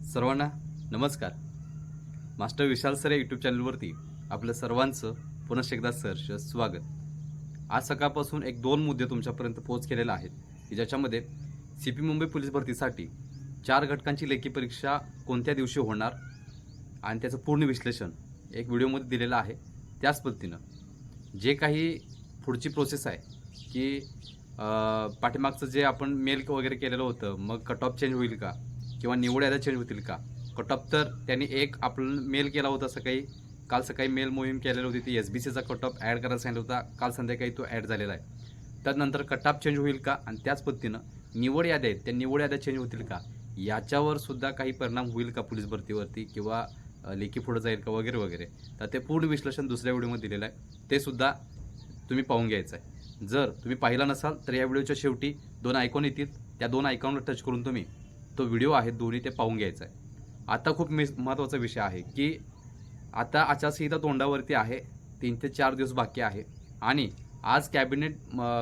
सर्वांना नमस्कार. मास्टर विशाल सर या यूट्यूब चॅनलवरती आपलं सर्वांचं पुनश्च एकदा सहर्ष स्वागत. आज सकाळपासून एक दोन मुद्दे तुमच्यापर्यंत पोहोच केलेले आहेत की ज्याच्यामध्ये CP मुंबई पोलीस भरतीसाठी 4 घटकांची लेखी परीक्षा कोणत्या दिवशी होणार आणि त्याचं पूर्ण विश्लेषण एक व्हिडिओमध्ये दिलेलं आहे. त्याच पद्धतीनं जे काही पुढची प्रोसेस आहे की पाठीमागचं जे आपण मेल वगैरे केलेलं होतं, मग कट ऑफ चेंज होईल का किंवा निवड याद्या चेंज होतील का. कट ऑफ तर त्यांनी एक आपण मेल केला होता काल सकाळी मेल मोहीम केलेली होती, ती SBCचा कट ऑफ ॲड करायला सांगितलं होता. काल संध्याकाळी तो ॲड झालेला आहे. त्यानंतर कट ऑफ चेंज होईल का आणि त्याच पद्धतीनं निवड याद्या आहेत त्या निवड याद्या चेंज होतील का, याच्यावर सुद्धा काही परिणाम होईल का पोलीस भरतीवरती किंवा लेखी पुढं जाईल का वगैरे वगैरे. तर ते पूर्ण विश्लेषण दुसऱ्या व्हिडिओमध्ये दिलेलं आहे, ते सुद्धा तुम्ही पाहून घ्यायचं आहे. जर तुम्ही पाहिला नसाल तर या व्हिडिओच्या शेवटी 2 आयकॉन येतील, त्या 2 आयकॉनवर टच करून तुम्ही तो व्हिडिओ आहे दोन्ही ते पाहून घ्यायचा आहे. आता खूप महत्त्वाचा विषय आहे की आता आचारसंहिता तोंडावरती आहे, 3 ते 4 दिवस बाकी आहे आणि आज कॅबिनेट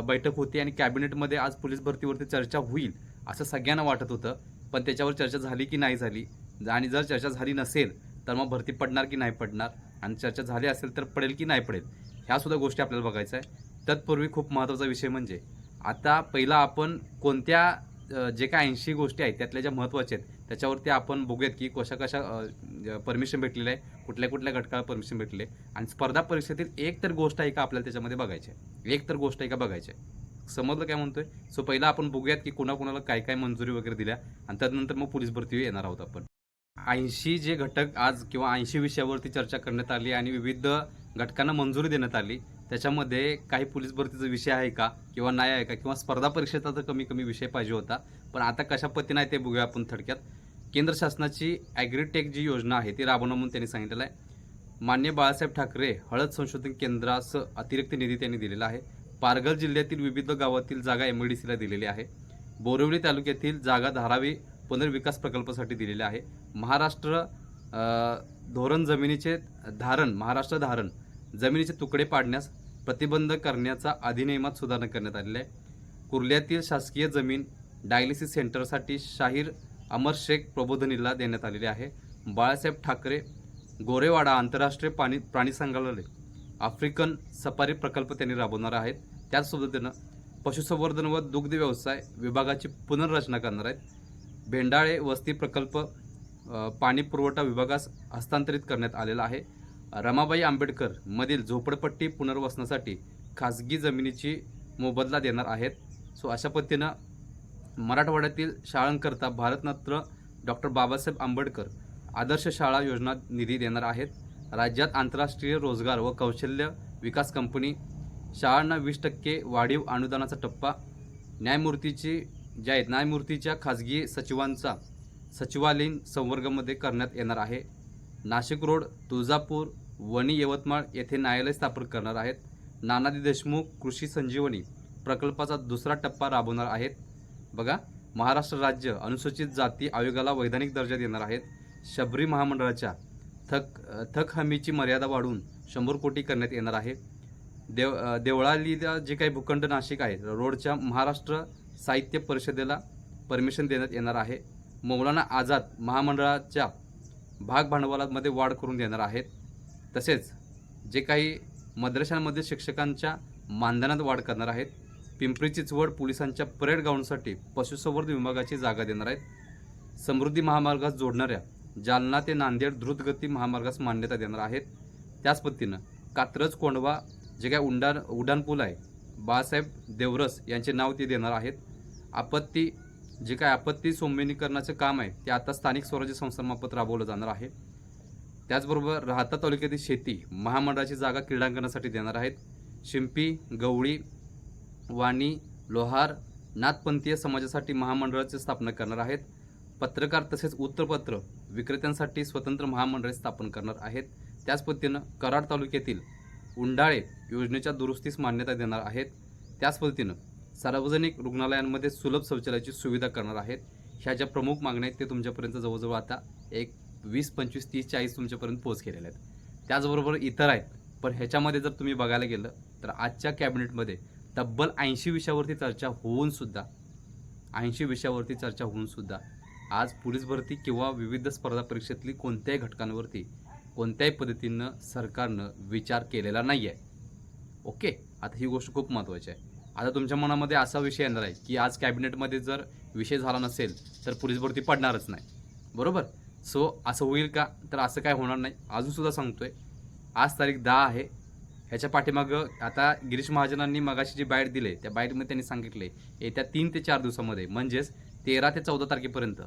बैठक होती आणि कॅबिनेटमध्ये आज पोलीस भरतीवरती चर्चा होईल असं सगळ्यांना वाटत होतं. पण त्याच्यावर चर्चा झाली की नाही झाली, आणि जर चर्चा झाली नसेल तर मग भरती पडणार की नाही पडणार, आणि चर्चा झाली असेल तर पडेल की नाही पडेल, ह्या सुद्धा गोष्टी आपल्याला बघायचं आहे. तत्पूर्वी खूप महत्त्वाचा विषय म्हणजे आता पहिला आपण कोणत्या जे काय 80 गोष्टी आहेत त्यातल्या ज्या महत्त्वाच्या आहेत त्याच्यावरती आपण बघूयात की कशा परमिशन भेटलेलं आहे, कुठल्या घटकाला परमिशन भेटले, आणि स्पर्धा परीक्षेतील एक तर गोष्ट आहे का आपल्याला त्याच्यामध्ये बघायची आहे, एक तर गोष्ट आहे का बघायची आहे. समजलं काय म्हणतोय. सो पहिला आपण बघूयात की कोणाकोणाला काय काय मंजुरी वगैरे दिल्या आणि त्यानंतर मग पोलीस भरती येणार आहोत आपण. 80 जे घटक आज किंवा 80 विषयावरती चर्चा करण्यात आली आणि विविध घटकांना मंजुरी देण्यात आली, त्याच्यामध्ये काही पोलीस भरतीचा विषय आहे का किंवा नाही आहे का, किंवा स्पर्धा परीक्षेचा तर कमी विषय पाहिजे होता. पण आता कशा पद्धतीने आहे ते बघूया आपण थोडक्यात. केंद्र शासनाची ॲग्रीटेक जी योजना आहे ती राबवणं म्हणून त्यांनी सांगितलेलं आहे. माननीय बाळासाहेब ठाकरे हळद संशोधन केंद्रास अतिरिक्त निधी त्यांनी दिलेला आहे. पालघर जिल्ह्यातील विविध गावातील जागा MIDCला दिलेली आहे. बोरिवली तालुक्यातील जागा धारावी पुनर्विकास प्रकल्पासाठी दिलेले आहे. महाराष्ट्र धारण जमिनीचे तुकडे पाडण्यास प्रतिबंध करण्याचा अधिनियमात सुधारणा करण्यात आलेली आहे. कुर्ल्यातील शासकीय जमीन डायलिसिस सेंटरसाठी शाहीर अमर शेख प्रबोधिनीला देण्यात आलेली आहे. बाळासाहेब ठाकरे गोरेवाडा आंतरराष्ट्रीय प्राणी संग्रहालय आफ्रिकन सफारी प्रकल्प त्यांनी राबवणार आहेत. त्याच पद्धतीनं पशुसंवर्धन व दुग्ध व्यवसाय विभागाची पुनर्रचना करणार आहेत. भेंडाळे वस्ती प्रकल्प पाणी पुरवठा विभागास हस्तांतरित करण्यात आलेला आहे. रमाबाई आंबेडकर मधील झोपडपट्टी पुनर्वसनासाठी खाजगी जमिनीची मोबदला देणार आहेत. सो अशा पद्धतीनं मराठवाड्यातील शाळांकरता भारतरत्न डॉक्टर बाबासाहेब आंबेडकर आदर्श शाळा योजना निधी देणार आहेत. राज्यात आंतरराष्ट्रीय रोजगार व कौशल्य विकास कंपनी शाळांना 20% वाढीव अनुदानाचा टप्पा. न्यायमूर्तीच्या खाजगी सचिवांचा सचिवालयीन संवर्गामध्ये करण्यात येणार आहे. नाशिक रोड तुळजापूर वणी यवतमाळ येथे न्यायालय स्थापन करणार आहेत. नानाजी देशमुख कृषी संजीवनी प्रकल्पाचा दुसरा टप्पा राबवणार आहेत. बघा, महाराष्ट्र राज्य अनुसूचित जाती आयोगाला वैधानिक दर्जा देणार आहेत. शबरी महामंडळाच्या थक हमीची मर्यादा वाढवून 100 कोटी करण्यात येणार आहे. देवळालीला जे काही भूखंड नाशिक आहे रोडच्या महाराष्ट्र साहित्य परिषदेला परमिशन देण्यात येणार आहे. मौलाना आझाद महामंडळाच्या भाग भांडवलामध्ये वाढ करून देणार आहेत. तसेच जे काही मद्रशांमध्ये शिक्षकांच्या मानधनात वाढ करणार आहेत. पिंपरी चिंचवड पोलिसांच्या परेड ग्राउंडसाठी पशुसंवर्धन विभागाची जागा देणार आहेत. समृद्धी महामार्गास जोडणाऱ्या जालना ते नांदेड द्रुतगती महामार्गास मान्यता देणार आहेत. त्याच पद्धतीनं कात्रज कोंढवा जे काही उड्डाणपूल आहे बाळासाहेब देवरस यांचे नाव ते देणार आहेत. आपत्ती सौम्यनीकरणाचे काम आहे ते आता स्थानिक स्वराज्य संस्थांमार्फत राबवलं जाणार आहे. त्याचबरोबर राहता तालुक्यातील शेती महामंडळाची जागा क्रीडांगणासाठी देणार आहेत. शिंपी गवळी वाणी लोहार नाथपंथीय समाजासाठी महामंडळाची स्थापना करणार आहेत. पत्रकार तसेच उत्तरपत्र विक्रेत्यांसाठी स्वतंत्र महामंडळे स्थापन करणार आहेत. त्याच पद्धतीनं कराड तालुक्यातील उंडाळे योजनेच्या दुरुस्तीस मान्यता देणार आहेत. त्याच पद्धतीनं सार्वजनिक रुग्णालयांमध्ये सुलभ शौचालयाची सुविधा करणार आहेत. ह्या ज्या प्रमुख मागण्या आहेत ते तुमच्यापर्यंत जवळजवळ आता 20, 25, 30, 40 तुमच्यापर्यंत पोहोच केलेल्या आहेत. त्याचबरोबर इतर आहेत, पण ह्याच्यामध्ये जर तुम्ही बघायला गेलं तर आजच्या कॅबिनेटमध्ये तब्बल 80 विषयावरती चर्चा होऊन सुद्धा आज पोलीस भरती किंवा विविध स्पर्धा परीक्षेतली कोणत्याही घटकांवरती कोणत्याही पद्धतीनं सरकारनं विचार केलेला नाही आहे. ओके, आता ही गोष्ट खूप महत्त्वाची आहे. आता तुमच्या मनामध्ये असा विषय येणार आहे की आज कॅबिनेटमध्ये जर विषय झाला नसेल तर पोलीस भरती पडणारच नाही, बरोबर. सो असं होईल का? तर असं काय होणार नाही. अजूनसुद्धा सांगतोय, आज तारीख 10 आहे. ह्याच्या पाठीमागं आता गिरीश महाजनांनी मगाशी जी बाईट दिली त्या बाईटमध्ये त्यांनी सांगितले येत्या 3 ते 4 दिवसामध्ये म्हणजेच 13 ते 14 तारखेपर्यंत,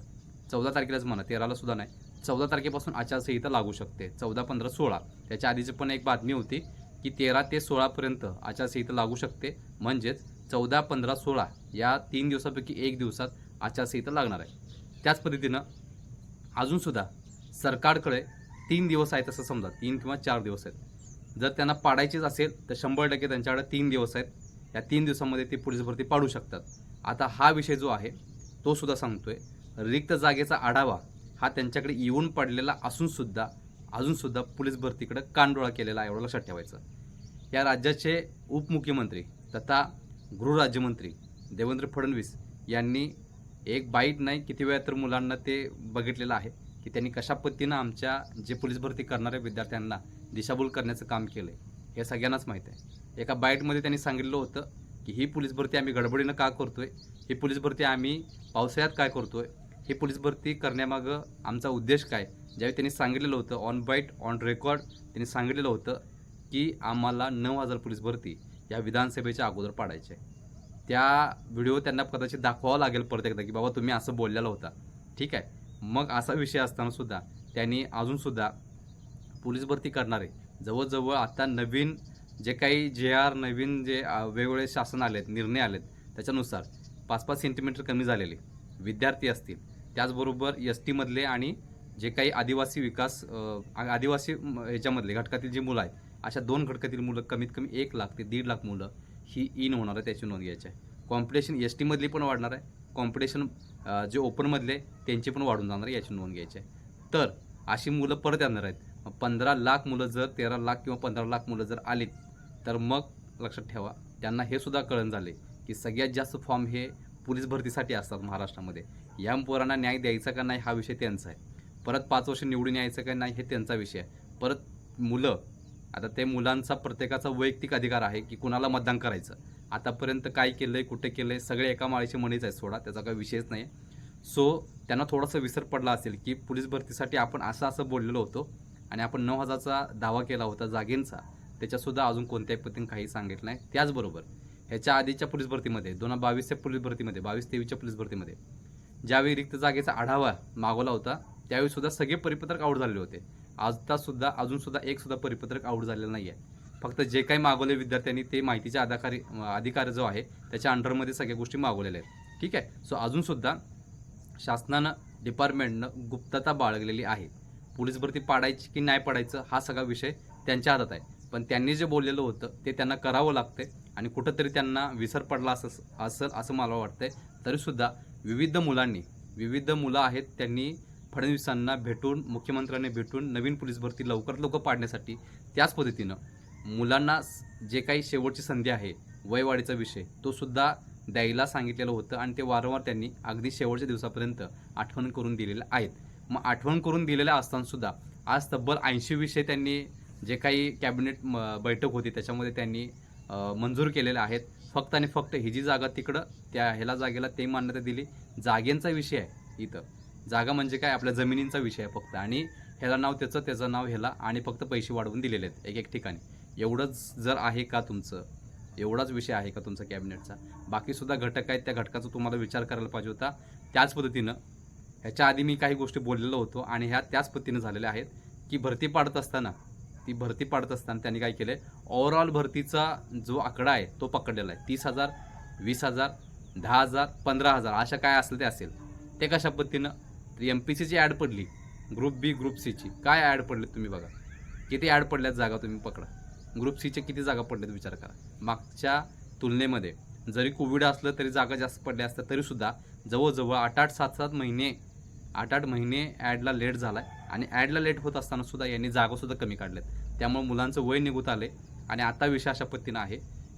14 तारखेलाच म्हणा, 13ला सुद्धा नाही, 14 तारखेपासून आचारसंहिता लागू शकते. 14, 15, 16 त्याच्या आधीची पण एक बातमी होती की 13 ते 16पर्यंत आचारसंहिता लागू शकते. म्हणजेच 14, 15, 16 या 3 दिवसापैकी 1 दिवसात आचारसंहिता लागणार आहे. त्याच पद्धतीनं अजूनसुद्धा सरकारकडे 3 दिवस आहेत असं समजा, 3 किंवा 4 दिवस आहेत. जर त्यांना पाडायचीच असेल तर 100% त्यांच्याकडे 3 दिवस आहेत. या 3 दिवसामध्ये ते पोलीस भरती पाडू शकतात. आता हा विषय जो आहे तो सुद्धा सांगतोय, रिक्त जागेचा आढावा हा त्यांच्याकडे येऊन पडलेला अजूनसुद्धा पोलीस भरतीकडे कानडोळा केलेला आहे, एवढं लक्षात ठेवायचं. या राज्याचे उपमुख्यमंत्री तथा गृहराज्यमंत्री देवेंद्र फडणवीस यांनी एक बाईट नाही किती वेळा तर मुलांना ते बघितलेलं आहे की त्यांनी कशा पद्धतीनं आमच्या जे पोलीस भरती करणाऱ्या विद्यार्थ्यांना दिशाभूल करण्याचं काम केलं आहे हे सगळ्यांनाच माहीत आहे. एका बाईटमध्ये त्यांनी सांगितलं होतं की ही पोलीस भरती आम्ही गडबडीनं का करतोय, ही पोलीस भरती आम्ही पावसाळ्यात काय करतोय, ही पोलीस भरती करण्यामागं आमचा उद्देश काय. ज्यावेळी त्यांनी सांगितलेलं होतं ऑन बाईट ऑन रेकॉर्ड, त्यांनी सांगितलेलं होतं की आम्हाला 9,000 पोलीस भरती या विधानसभेच्या अगोदर पाडायचे. त्या व्हिडिओ त्यांना कदाचित दाखवावा लागेल परत एकदा की बाबा तुम्ही असं बोललेलं होता, ठीक आहे. मग असा विषय असतानासुद्धा त्यांनी अजूनसुद्धा पोलीस भरती करणारे जवळजवळ आता नवीन जे काही JR नवीन जे वेगवेगळे शासन आलेत, निर्णय आलेत, त्याच्यानुसार 5-5 सेंटीमीटर कमी झालेले विद्यार्थी असतील, त्याचबरोबर STमधले आणि जे काही आदिवासी विकास आदिवासी ह्याच्यामधले घटकातील जी मुलं आहेत, अशा 2 घटकातील मुलं कमीत कमी 1 लाख ते 1.5 लाख मुलं ही इन होणार आहे, त्याची नोंद घ्यायची आहे. कॉम्पिटिशन STमधली पण वाढणार आहे, कॉम्पिटिशन जे ओपनमधले त्यांची पण वाढून जाणार आहे, याची नोंद घ्यायची आहे. तर अशी मुलं परत येणार आहेत. 15 लाख मुलं जर 13 लाख किंवा 15 लाख मुलं जर आलीत तर मग लक्षात ठेवा त्यांना हे सुद्धा कळण झाले की सगळ्यात जास्त फॉर्म हे पोलीस भरतीसाठी असतात महाराष्ट्रामध्ये. या पोरांना न्याय द्यायचा का नाही हा विषय त्यांचा आहे. परत 5 वर्ष निवडून यायचं का नाही हे त्यांचा विषय आहे. परत मुलं, आता ते मुलांचा प्रत्येकाचा वैयक्तिक अधिकार आहे की कुणाला मतदान करायचं. आतापर्यंत काय केलं आहे, कुठे केलं आहे, सगळे एका माळीचे मणीच आहेत, सोडा, त्याचा काही विषयच नाही. सो त्यांना थोडासा विसर पडला असेल की पोलीस भरतीसाठी आपण असं बोललेलो होतो आणि आपण 9,000चा दावा केला होता जागेंचा, त्याच्यासुद्धा अजून कोणत्याही पद्धतीने काही सांगितलं नाही. त्याचबरोबर ह्याच्या आधीच्या पोलीस भरतीमध्ये 2022च्या पोलीस भरतीमध्ये 22-23च्या पोलीस भरतीमध्ये ज्यावेळी रिक्त जागेचा आढावा मागवला होता त्यावेळीसुद्धा सगळे परिपत्रक आऊट झालेले होते. अजूनसुद्धा एक सुद्धा परिपत्रक आऊट झालेलं नाही आहे. फक्त जे काही मागवले विद्यार्थ्यांनी ते माहितीच्या अधिकार जो आहे त्याच्या अंडरमध्ये सगळ्या गोष्टी मागवलेल्या आहेत, ठीक आहे. सो अजूनसुद्धा शासनानं डिपार्टमेंटनं गुप्तता बाळगलेली आहे. पोलीस भरती पाडायची की नाही पाडायचं हा सगळा विषय त्यांच्या हातात आहे. पण त्यांनी जे बोललेलं होतं ते त्यांना करावं लागतंय आणि कुठंतरी त्यांना विसर पडला असं मला वाटतंय. तरीसुद्धा विविध मुलं आहेत, त्यांनी फडणवीसांना भेटून, मुख्यमंत्र्यांनी भेटून नवीन पोलीस भरती लवकरात लवकर पाडण्यासाठी त्याच पद्धतीनं मुलांना जे काही शेवटची संधी आहे वयवाढीचा विषय तो सुद्धा द्यायला सांगितलेलं होतं आणि ते वारंवार त्यांनी अगदी शेवटच्या दिवसापर्यंत आठवण करून दिलेल्या आहेत. मग आठवण करून दिलेल्या असतानासुद्धा आज तब्बल 80 विषय त्यांनी जे काही कॅबिनेट बैठक होती त्याच्यामध्ये त्यांनी मंजूर केलेले आहेत. फक्त आणि फक्त ही जी जागा तिकडं त्या ह्याला जागेला ते मान्यता दिली. जागेंचा विषय आहे इथं, जागा म्हणजे काय आपल्या जमिनींचा विषय आहे फक्त, आणि ह्याला नाव त्याचं नाव ह्याला, आणि फक्त पैसे वाढवून दिलेले आहेत एक ठिकाणी. एवढंच जर आहे का तुमचं, एवढाच विषय आहे का तुमचा कॅबिनेटचा? बाकीसुद्धा घटक आहेत, त्या घटकाचा तुम्हाला विचार करायला पाहिजे होता. त्याच पद्धतीनं ह्याच्या आधी मी काही गोष्टी बोललेलो होतो आणि ह्या त्याच पद्धतीनं झालेल्या आहेत की भरती पाडत असताना त्यांनी काय केलं आहे, ओव्हरऑल भरतीचा जो आकडा आहे तो पकडलेला आहे. 30,000, 20,000, 10,000, 15,000 अशा काय असेल ते असेल. ते कशा पद्धतीनं MPCची ॲड पडली, ग्रुप B ग्रुप Cची काय ॲड पडलेत तुम्ही बघा, किती ॲड पडल्यात जागा तुम्ही पकडा. ग्रुप Cचे किती जागा पडल्यात विचार करा. मागच्या तुलनेमध्ये जरी कोविड असलं तरी जागा जास्त पडल्या असत्या तरीसुद्धा जवळजवळ 8-7 महिने ॲडला लेट झाला आहे. आणि ॲडला लेट होत असतानासुद्धा यांनी जागासुद्धा कमी काढल्यात. त्यामुळे मुलांचं वय निघून आले आणि आता विषय अशा पद्धतीनं आहे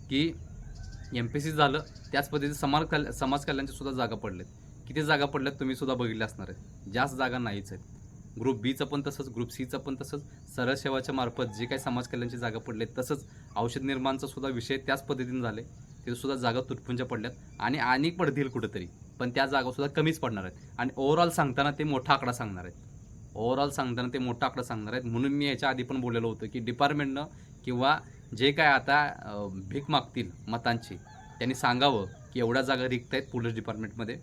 की MPC झालं, त्याच पद्धतीने समाज कल्याणच्या सुद्धा जागा पडलेत किती जागा पडल्यात तुम्ही सुद्धा बघितल्या असणार आहेत, जास्त जागा नाहीच आहेत. ग्रुप बीचं पण तसंच, ग्रुप सीचं पण तसंच, सरळ सेवाच्या मार्फत जे काही समाज कल्याणची जागा पडले तसंच औषध निर्माणचा सुद्धा विषय त्याच पद्धतीने झाले. ते सुद्धा जागा तुटपुंच्या पडल्यात आणि पडतील कुठंतरी, पण त्या जागा सुद्धा कमीच पडणार आहेत. आणि ओव्हरऑल सांगताना ते मोठा आकडा सांगणार आहेत. म्हणून मी याच्या आधी पण बोललेलो होतो की डिपार्टमेंटनं किंवा जे काय आता भीक मागतील मतांची, त्यांनी सांगावं की एवढ्या जागा रिक्त आहेत पोलीस डिपार्टमेंटमध्ये,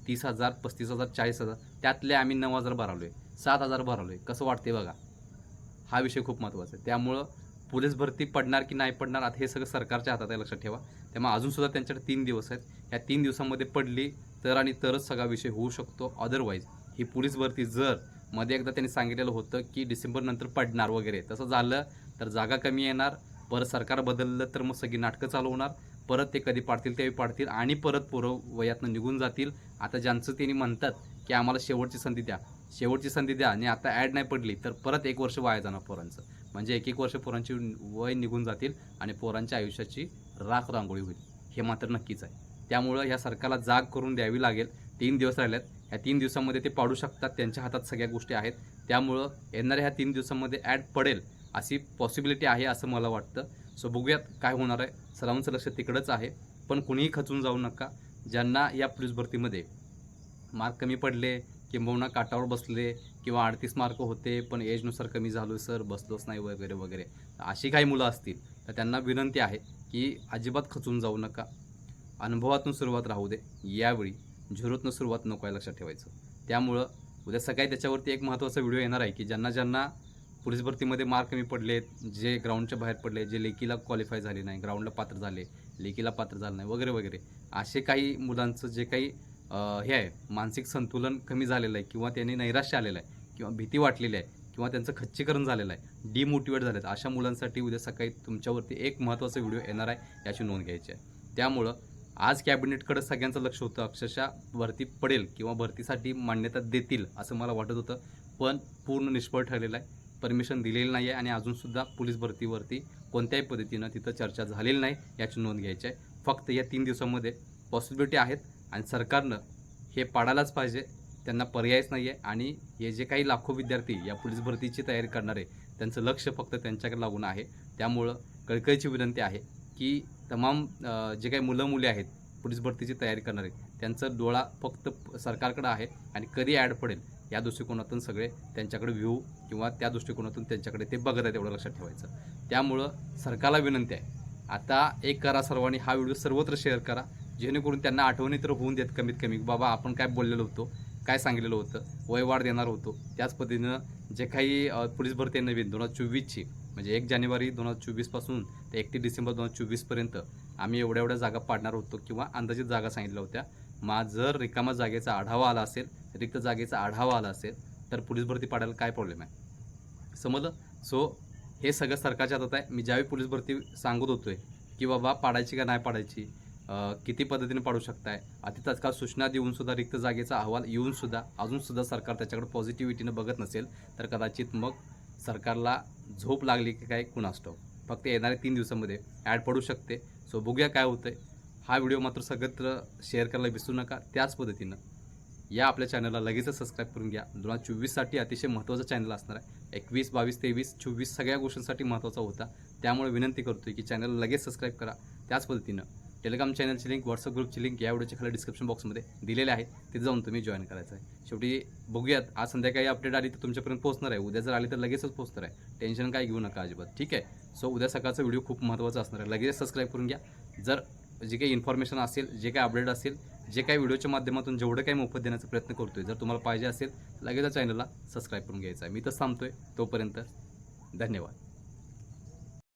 30,000, 35,000, 40,000, त्यातले आम्ही 9,000 भरवलो आहे, 7,000 भरवलो आहे. कसं वाटते बघा, हा विषय खूप महत्त्वाचा आहे. त्यामुळं पोलीस भरती पडणार की नाही पडणार आता हे सगळं सरकारच्या हातात आहे, लक्षात ठेवा. त्यामुळे अजूनसुद्धा त्यांच्याकडे 3 दिवस आहेत. या 3 दिवसांमध्ये पडली तर आणि तरच सगळा विषय होऊ शकतो. अदरवाईज ही पोलीस भरती जर मध्ये एकदा त्यांनी सांगितलेलं होतं की डिसेंबरनंतर पडणार वगैरे, तसं झालं तर जागा कमी येणार, परत सरकार बदललं तर मग सगळी नाटकं चालू होणार, परत ते कधी पाडतील तेही पाडतील आणि परत पोरं वयातनं निघून जातील. आता ज्यांचं त्यांनी म्हणतात की आम्हाला शेवटची संधी द्या आणि आता ॲड नाही पडली तर परत 1 वर्ष वाया जाणार पोरांचं. म्हणजे 1 वर्ष पोरांची वय निघून जातील आणि पोरांच्या आयुष्याची राख रांगोळी होईल, हे मात्र नक्कीच आहे. त्यामुळं ह्या सरकारला जाग करून द्यावी लागेल. 3 दिवस राहिल्यात, ह्या 3 दिवसामध्ये ते पाडू शकतात, त्यांच्या हातात सगळ्या गोष्टी आहेत. त्यामुळं येणाऱ्या ह्या 3 दिवसांमध्ये ॲड पडेल अशी पॉसिबिलिटी आहे असं मला वाटतं. सो बघूयात काय होणार आहे. सर्वांचं लक्ष तिकडंच आहे, पण कुणीही खचून जाऊ नका. ज्यांना या पोलीस भरतीमध्ये मार्क कमी पडले किंबहुना काटावर बसले किंवा 38 मार्क होते पण एजनुसार कमी झालो सर, बसलोच नाही वगैरे वगैरे, अशी काही मुलं असतील तर त्यांना विनंती आहे की अजिबात खचून जाऊ नका. अनुभवातून सुरुवात राहू दे, यावेळी झिरोतनं सुरुवात नको आहे, लक्षात ठेवायचं. त्यामुळं उद्या सकाळी त्याच्यावरती एक महत्त्वाचा व्हिडिओ येणार आहे की ज्यांना पोलीस भरतीमध्ये मार्क कमी पडलेत, जे ग्राउंडच्या बाहेर पडले, जे लेखीला क्वालिफाय झाले नाही, ग्राउंडला पात्र झाले, लेखीला पात्र झालं नाही वगैरे वगैरे, असे काही मुलांचं जे काही हे आहे, मानसिक संतुलन कमी झालेलं आहे किंवा त्यांनी नैराश्य आलेलं आहे किंवा भीती वाटलेली आहे किंवा त्यांचं खच्चीकरण झालेलं आहे, डिमोटिवेट झालेत, अशा मुलांसाठी उद्या सकाळी तुमच्यावरती एक महत्त्वाचा व्हिडिओ येणार आहे, याची नोंद घ्यायची आहे. त्यामुळं आज कॅबिनेटकडे सगळ्यांचं लक्ष होतं. अक्षरशः भरती पडेल किंवा भरतीसाठी मान्यता देतील असं मला वाटत होतं, पण पूर्ण निष्फळ ठरलेलं आहे. परमिशन दिलेली नाही आहे आणि अजूनसुद्धा पोलीस भरतीवरती कोणत्याही पद्धतीनं तिथं चर्चा झालेली नाही, याची नोंद घ्यायची आहे. फक्त या 3 दिवसांमध्ये पॉसिबिलिटी आहेत आणि सरकारनं हे पाडायलाच पाहिजे, त्यांना पर्यायच नाही आहे. आणि हे जे काही लाखो विद्यार्थी या पोलीस भरतीची तयारी करणार आहे, त्यांचं लक्ष फक्त त्यांच्याकडे लागून आहे. त्यामुळं कळकळीची विनंती आहे की तमाम जे काही मुलं मुली आहेत पोलीस भरतीची तयारी करणारे, त्यांचा डोळा फक्त सरकारकडे आहे आणि कधी ॲड पडेल या दृष्टिकोनातून सगळे त्यांच्याकडे व्ह्यू किंवा त्या दृष्टिकोनातून त्यांच्याकडे ते बघत आहेत, एवढं लक्षात ठेवायचं. त्यामुळं सरकारला विनंती आहे, आता एक करा सर्वांनी, हा व्हिडिओ सर्वत्र शेअर करा, जेणेकरून त्यांना आठवणी तर होऊन देत कमीत कमी, बाबा आपण काय बोललेलो होतो, काय सांगितलेलं होतं, वयवाढ देणार होतो. त्याच पद्धतीनं जे काही पोलीस भरती नवीन 2024ची, म्हणजे 1 जानेवारी 2024 ते 31 डिसेंबर 2024 आम्ही एवढ्या जागा पाडणार होतो किंवा अंदाजित जागा सांगितल्या होत्या. जर रिकामा जागेचा आढावा आला असेल, रिक्त जागेचा आढावा आला असेल तर पोलीस भरती पाडायला काय प्रॉब्लेम आहे, समजलं. सो हे सगळं सरकारच्या हातात आहे. मी ज्यावेळी पोलीस भरती सांगत होतोय की बाबा पाडायची का नाही पाडायची, किती पद्धतीने पाडू शकताय, अति तात्काळ सूचना देऊनसुद्धा रिक्त जागेचा अहवाल येऊनसुद्धा अजूनसुद्धा सरकार त्याच्याकडे पॉझिटिव्हिटीनं बघत नसेल तर कदाचित मग सरकारला झोप लागली की काय कुणास ठाऊक. फक्त येणाऱ्या 3 दिवसांमध्ये ॲड पडू शकते. सो बघूया काय होतंय. हा व्हिडिओ मात्र सर्वत्र शेअर करायला विसरू नका. त्याच पद्धतीनं या आपल्या चॅनलला लगेचच सबस्क्राईब करून घ्या. 2024साठी अतिशय महत्त्वाचा चॅनल असणार आहे. 21, 22, 23, 24 सगळ्या गोष्टींसाठी महत्त्वाचा होता. त्यामुळे विनंती करतोय की चॅनलला लगेच सबस्क्राईब करा. त्याच पद्धतीनं टेलिग्राम चॅनलची लिंक, व्हॉट्सअप ग्रुपची लिंक या व्हिडिओच्या खाली डिस्क्रिप्शन बॉक्समध्ये दिलेले आहे, तिथे जाऊन तुम्ही जॉईन करायचं आहे. शेवटी बघूयात, आज संध्याकाळी अपडेट आली तर तुमच्यापर्यंत पोहोचणार आहे, उद्या जर आली तर लगेचच पोहोचणार आहे. टेन्शन काय घेऊ नका अजिबात, ठीक आहे. सो उद्या सकाळचा व्हिडिओ खूप महत्त्वाचा असणार आहे, लगेच सबस्क्राईब करून घ्या. जर जे काही इन्फॉर्मेशन असेल, जे काही अपडेट असेल, जे काही व्हिडिओच्या माध्यमातून जेवढं काही मोफत देण्याचा प्रयत्न करतोय, जर तुम्हाला पाहिजे असेल लगेच चॅनलला सबस्क्राईब करून घ्यायचं आहे. मी तर थांबतोय, तोपर्यंत धन्यवाद.